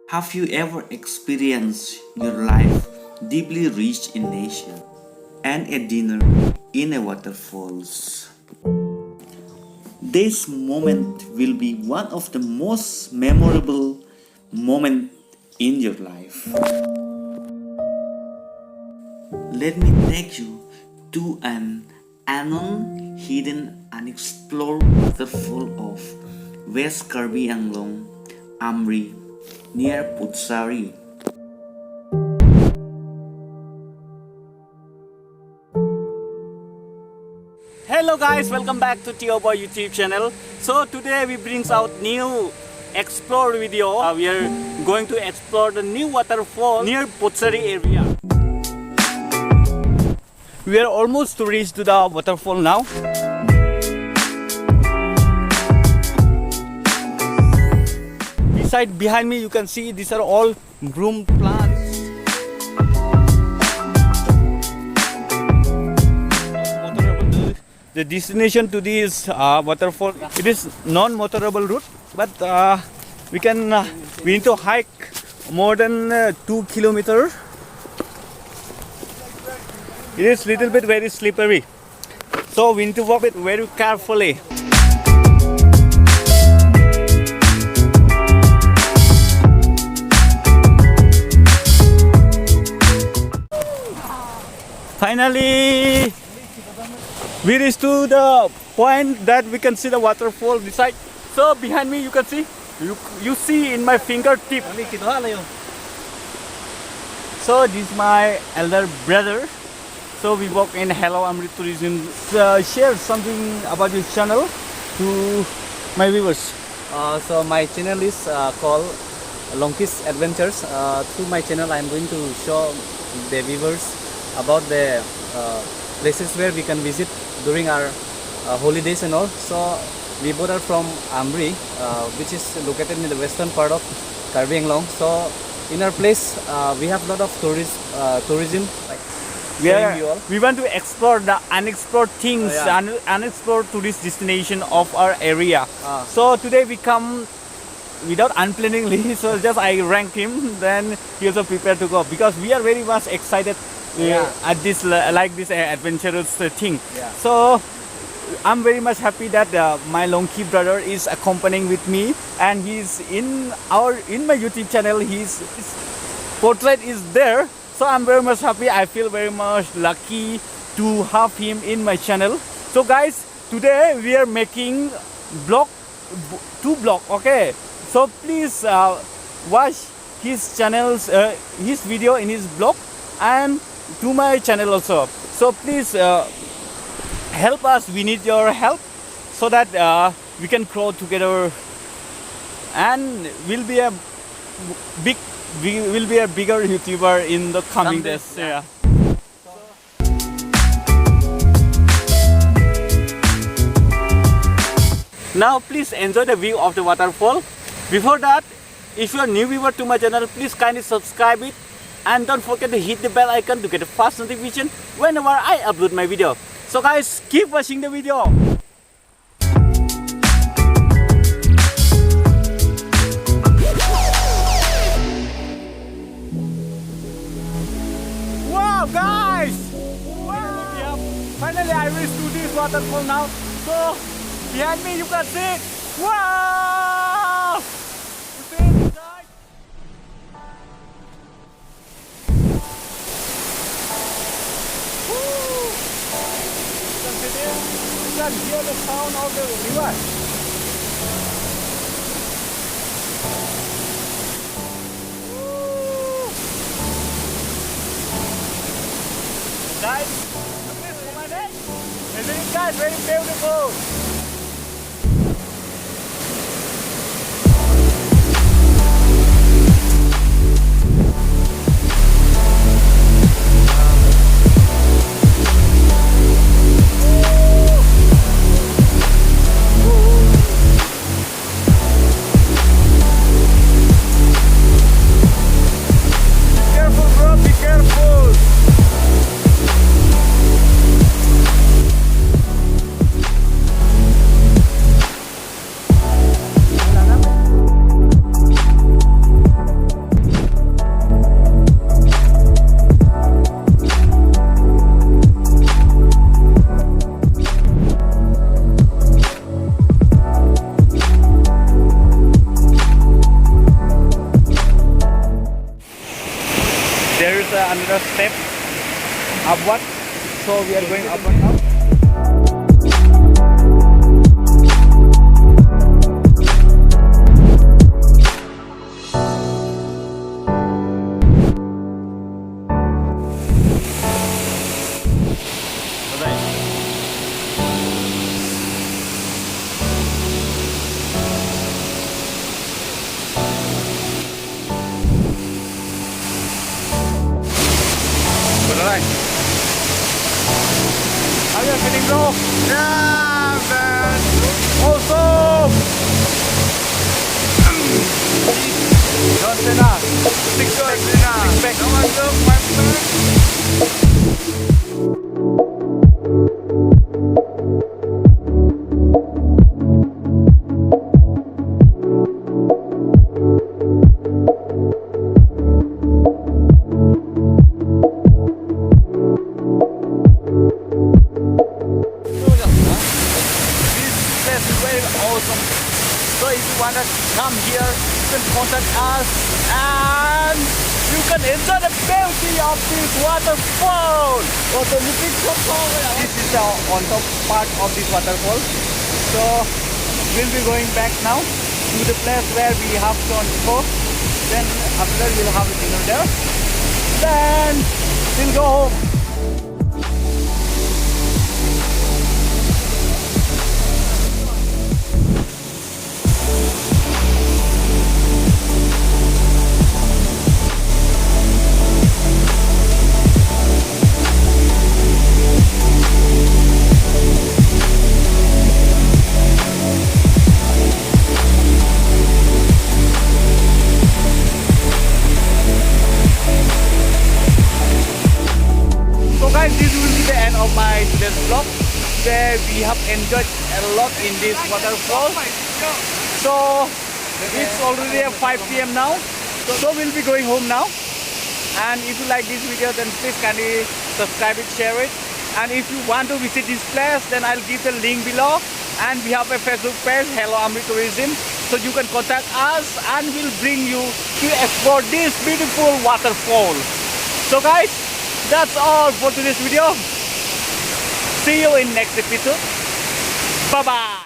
Have you ever experienced your life deeply rich in nature and a dinner in a waterfalls? This moment will be one of the most memorable moments in your life. Let me take you to an unknown, hidden, unexplored waterfall of West Karbi Anglong, Amri, near Putsari. Hello guys, welcome back to Tiwa YouTube channel. So today we brings out new explore video. We are going to explore the new waterfall near Putsari area. We are almost to reach to the waterfall now. Behind me you can see these are all broom plants. The destination to this waterfall, it is non-motorable route, but we need to hike more than 2 kilometers. It is little bit very slippery, so we need to walk it very carefully. Finally, we reached to the point that we can see the waterfall beside. So behind me you can see, you see in my fingertip. So this is my elder brother. So we walk in Hello Amri Tourism. Share something about your channel to my viewers. So my channel is called Longki's Adventures. Through my channel I'm going to show the viewers about the places where we can visit during our holidays and all. So we both are from Amri, which is located in the western part of Karbi Anglong. So in our place we have a lot of tourism. Like we want to explore the unexplored things, unexplored tourist destination of our area. So today we come without unplanningly, so just I rank him, then he also prepared to go because we are very much excited at this this adventurous thing. So I'm very much happy that my Longki brother is accompanying with me, and he's in my YouTube channel. His portrait is there, so I'm very much happy. I feel very much lucky to have him in my channel. So guys, today we are making two vlog, okay? So please watch his channel's his video in his blog and to my channel also. So please help us. We need your help so that we can grow together and we'll be a bigger YouTuber in the coming days. Yeah. Now please enjoy the view of the waterfall. Before that, if you are new viewer to my channel, please kindly subscribe it and don't forget to hit the bell icon to get a fast notification whenever I upload my video. So guys, keep watching the video. Wow guys! Finally I reached to this waterfall now. So behind me you can see it. Wow! You see it inside? You can hear the sound of the river. Guys, look at this, my neck. Isn't it guys very beautiful? another step upward. So we are going upward now. How are you feeling, bro? Yeah, man. Awesome! John Cena. Six pack. No one look, my friend. This place is very awesome. So if you want to come here, you can contact us and you can enjoy the beauty of this waterfall. This is the on top part of this waterfall. So we'll be going back now to the place where we have to go. Then after that we'll have a dinner there. Then we'll go home. This will be the end of my today's vlog, where we have enjoyed a lot in this waterfall. So it's already 5 p.m. now, so we'll be going home now. And if you like this video, then please kindly subscribe it, share it. And if you want to visit this place, then I'll give the link below. And we have a Facebook page, Hello Amri Tourism, so you can contact us and we'll bring you to explore this beautiful waterfall. So guys, that's all for today's video. See you in next episode. Bye bye.